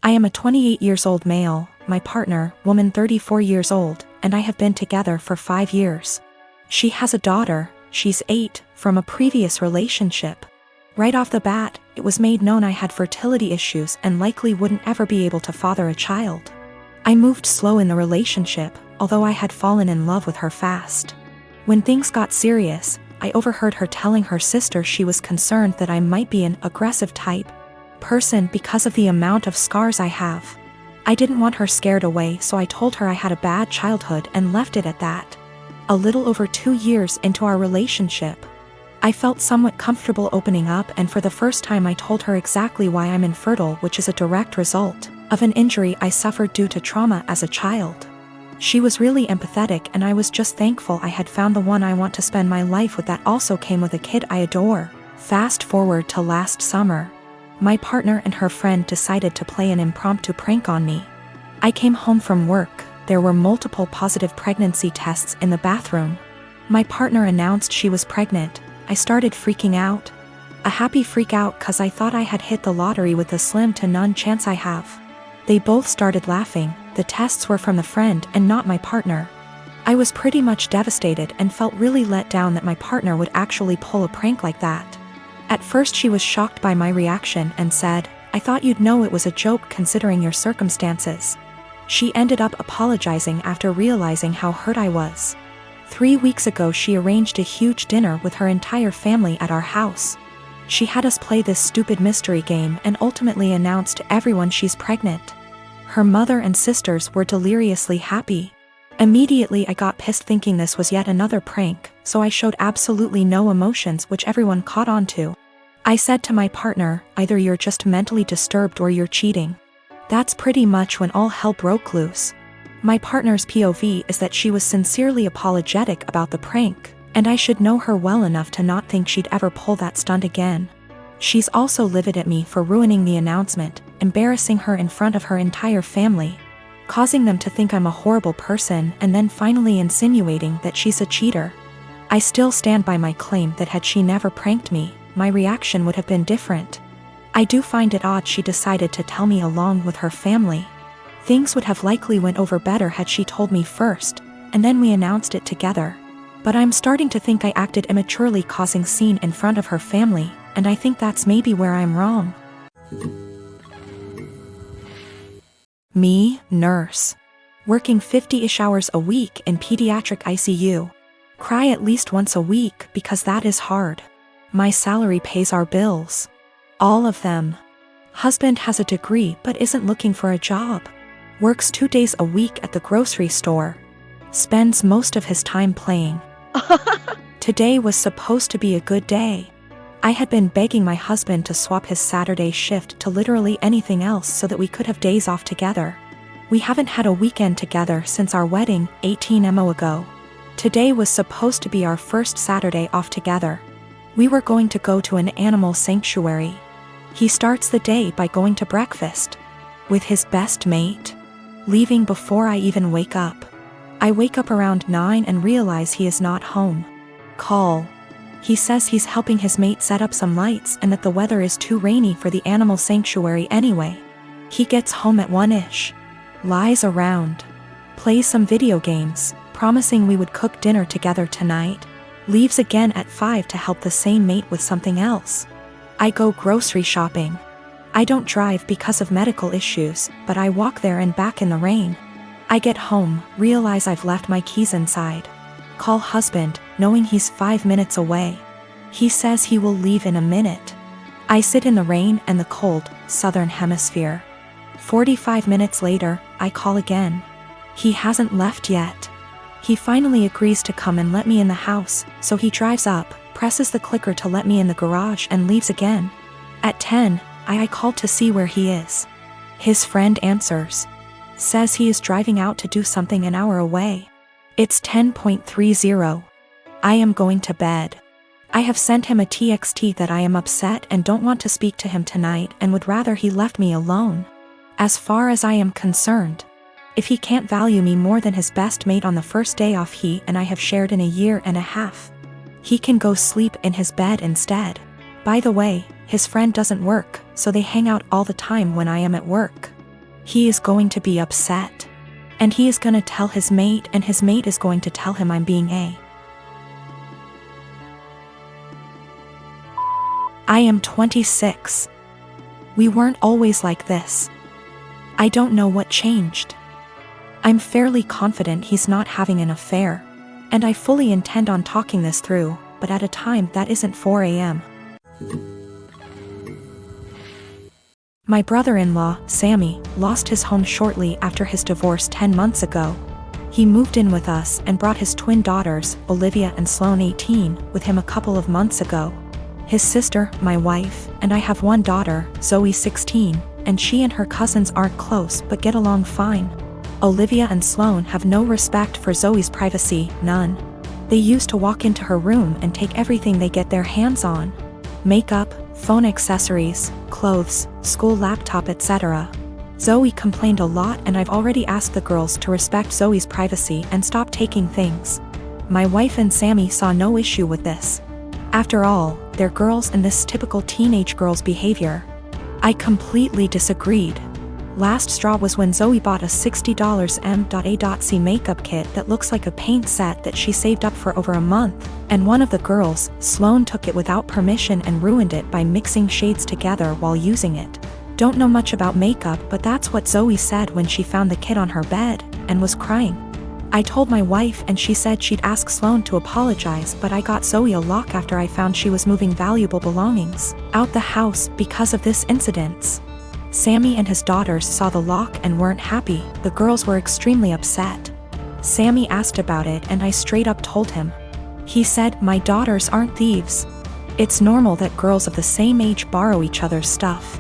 I am a 28 years old male, my partner, woman 34 years old, and I have been together for 5 years. She has a daughter, she's 8, from a previous relationship. Right off the bat, it was made known I had fertility issues and likely wouldn't ever be able to father a child. I moved slow in the relationship, although I had fallen in love with her fast. When things got serious, I overheard her telling her sister she was concerned that I might be an aggressive type person because of the amount of scars I have. I didn't want her scared away, so I told her I had a bad childhood and left it at that. A little over 2 years into our relationship, I felt somewhat comfortable opening up, and for the first time I told her exactly why I'm infertile, which is a direct result of an injury I suffered due to trauma as a child. She was really empathetic, and I was just thankful I had found the one I want to spend my life with that also came with a kid I adore. Fast forward to last summer. My partner and her friend decided to play an impromptu prank on me. I came home from work. There were multiple positive pregnancy tests in the bathroom. My partner announced she was pregnant. I started freaking out. A happy freak out cause I thought I had hit the lottery with the slim to none chance I have. They both started laughing. The tests were from the friend and not my partner. I was pretty much devastated and felt really let down that my partner would actually pull a prank like that. At first she was shocked by my reaction and said, "I thought you'd know it was a joke considering your circumstances." She ended up apologizing after realizing how hurt I was. 3 weeks ago she arranged a huge dinner with her entire family at our house. She had us play this stupid mystery game and ultimately announced to everyone she's pregnant. Her mother and sisters were deliriously happy. Immediately I got pissed thinking this was yet another prank, so I showed absolutely no emotions, which everyone caught on to. I said to my partner, "Either you're just mentally disturbed or you're cheating." That's pretty much when all hell broke loose. My partner's POV is that she was sincerely apologetic about the prank, and I should know her well enough to not think she'd ever pull that stunt again. She's also livid at me for ruining the announcement, embarrassing her in front of her entire family, causing them to think I'm a horrible person, and then finally insinuating that she's a cheater. I still stand by my claim that had she never pranked me, my reaction would have been different. I do find it odd she decided to tell me along with her family. Things would have likely went over better had she told me first, and then we announced it together. But I'm starting to think I acted immaturely causing scene in front of her family, and I think that's maybe where I'm wrong. Me, nurse. Working 50-ish hours a week in pediatric ICU. Cry at least once a week because that is hard. My salary pays our bills. All of them. Husband has a degree but isn't looking for a job. Works 2 days a week at the grocery store. Spends most of his time playing. Today was supposed to be a good day. I had been begging my husband to swap his Saturday shift to literally anything else so that we could have days off together. We haven't had a weekend together since our wedding, 18 mo ago. Today was supposed to be our first Saturday off together. We were going to go to an animal sanctuary. He starts the day by going to breakfast with his best mate, leaving before I even wake up. I wake up around 9 and realize he is not home. Call. He says he's helping his mate set up some lights and that the weather is too rainy for the animal sanctuary anyway. He gets home at 1-ish. Lies around. Plays some video games, promising we would cook dinner together tonight. Leaves again at 5 to help the same mate with something else. I go grocery shopping. I don't drive because of medical issues, but I walk there and back in the rain. I get home, realize I've left my keys inside. Call husband, knowing he's 5 minutes away. He says he will leave in a minute. I sit in the rain and the cold, southern hemisphere. 45 minutes later, I call again. He hasn't left yet. He finally agrees to come and let me in the house, so he drives up, presses the clicker to let me in the garage and leaves again. At 10, I call to see where he is. His friend answers. Says he is driving out to do something an hour away. It's 10:30. I am going to bed. I have sent him a TXT that I am upset and don't want to speak to him tonight and would rather he left me alone. As far as I am concerned, if he can't value me more than his best mate on the first day off he and I have shared in a year and a half, he can go sleep in his bed instead. By the way, his friend doesn't work, so they hang out all the time when I am at work. He is going to be upset. And he is going to tell his mate, and his mate is going to tell him I'm being a. I am 26. We weren't always like this. I don't know what changed. I'm fairly confident he's not having an affair, and I fully intend on talking this through, but at a time that isn't 4 a.m. My brother-in-law, Sammy, lost his home shortly after his divorce 10 months ago. He moved in with us and brought his twin daughters, Olivia and Sloane 18, with him a couple of months ago. His sister, my wife, and I have one daughter, Zoe 16, and she and her cousins aren't close but get along fine. Olivia and Sloane have no respect for Zoe's privacy, none. They used to walk into her room and take everything they get their hands on. Makeup, phone accessories, clothes, school laptop, etc. Zoe complained a lot, and I've already asked the girls to respect Zoe's privacy and stop taking things. My wife and Sammy saw no issue with this. After all, they're girls and this typical teenage girl's behavior. I completely disagreed. Last straw was when Zoe bought a $60 M.A.C makeup kit that looks like a paint set that she saved up for over a month, and one of the girls, Sloane, took it without permission and ruined it by mixing shades together while using it. Don't know much about makeup, but that's what Zoe said when she found the kit on her bed, and was crying. I told my wife and she said she'd ask Sloane to apologize, but I got Zoe a lock after I found she was moving valuable belongings out the house because of this incident. Sammy and his daughters saw the lock and weren't happy. The girls were extremely upset. Sammy asked about it and I straight up told him. He said, "My daughters aren't thieves. It's normal that girls of the same age borrow each other's stuff."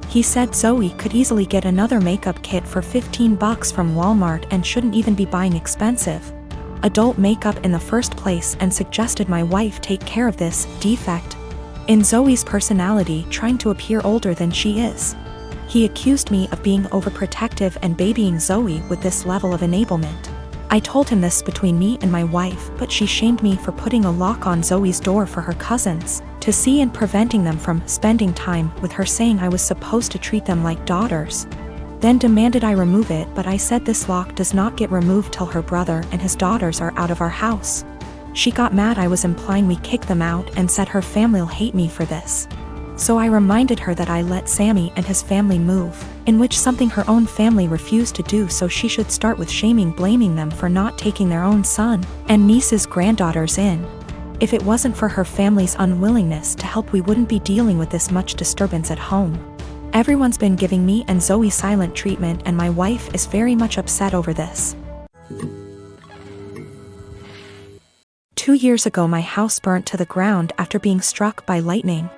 He said Zoe could easily get another makeup kit for $15 from Walmart and shouldn't even be buying expensive adult makeup in the first place, and suggested my wife take care of this defect in Zoe's personality, trying to appear older than she is. He accused me of being overprotective and babying Zoe with this level of enablement. I told him this between me and my wife, but she shamed me for putting a lock on Zoe's door for her cousins to see and preventing them from spending time with her, saying I was supposed to treat them like daughters. Then demanded I remove it, but I said this lock does not get removed till her brother and his daughters are out of our house. She got mad I was implying we kick them out and said her family'll hate me for this. So I reminded her that I let Sammy and his family move, in which something her own family refused to do, so she should start with blaming them for not taking their own son and niece's granddaughters in. If it wasn't for her family's unwillingness to help, we wouldn't be dealing with this much disturbance at home. Everyone's been giving me and Zoe silent treatment, and my wife is very much upset over this. 2 years ago my house burnt to the ground after being struck by lightning.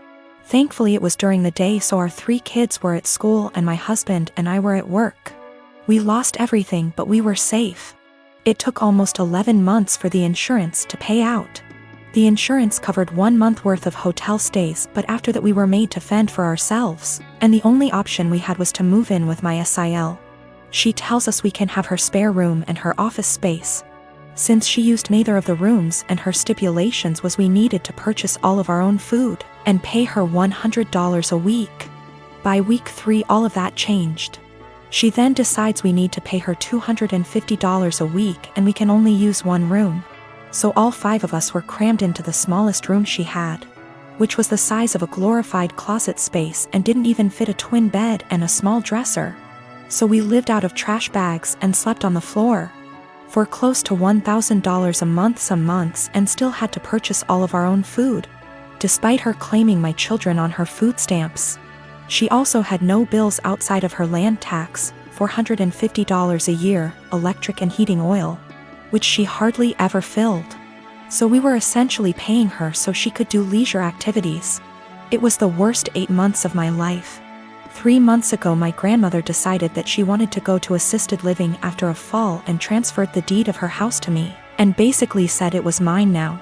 Thankfully it was during the day, so our 3 kids were at school and my husband and I were at work. We lost everything, but we were safe. It took almost 11 months for the insurance to pay out. The insurance covered 1 month worth of hotel stays, but after that we were made to fend for ourselves, and the only option we had was to move in with my SIL. She tells us we can have her spare room and her office space. Since she used neither of the rooms, and her stipulations was we needed to purchase all of our own food and pay her $100 a week. By week 3 all of that changed. She then decides we need to pay her $250 a week and we can only use 1 room. So all 5 of us were crammed into the smallest room she had, which was the size of a glorified closet space and didn't even fit a twin bed and a small dresser. So we lived out of trash bags and slept on the floor for close to $1,000 a month some months, and still had to purchase all of our own food, despite her claiming my children on her food stamps. She also had no bills outside of her land tax, $450 a year, electric and heating oil, which she hardly ever filled. So we were essentially paying her so she could do leisure activities. It was the worst 8 months of my life. 3 months ago my grandmother decided that she wanted to go to assisted living after a fall and transferred the deed of her house to me, and basically said it was mine now.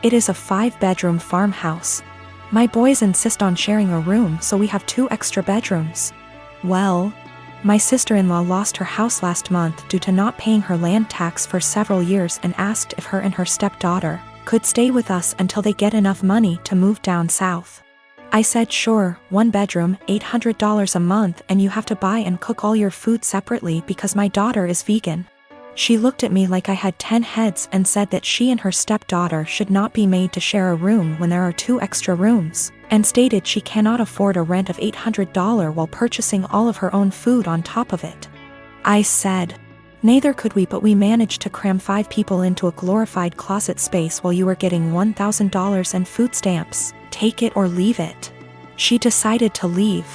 It is a 5-bedroom farmhouse. My boys insist on sharing a room, so we have 2 extra bedrooms. Well, my sister-in-law lost her house last month due to not paying her land tax for several years and asked if her and her stepdaughter could stay with us until they get enough money to move down south. I said sure, 1 bedroom, $800 a month, and you have to buy and cook all your food separately because my daughter is vegan. She looked at me like I had 10 heads and said that she and her stepdaughter should not be made to share a room when there are 2 extra rooms, and stated she cannot afford a rent of $800 while purchasing all of her own food on top of it. I said, neither could we, but we managed to cram 5 people into a glorified closet space while you were getting $1,000 and food stamps. Take it or leave it. She decided to leave.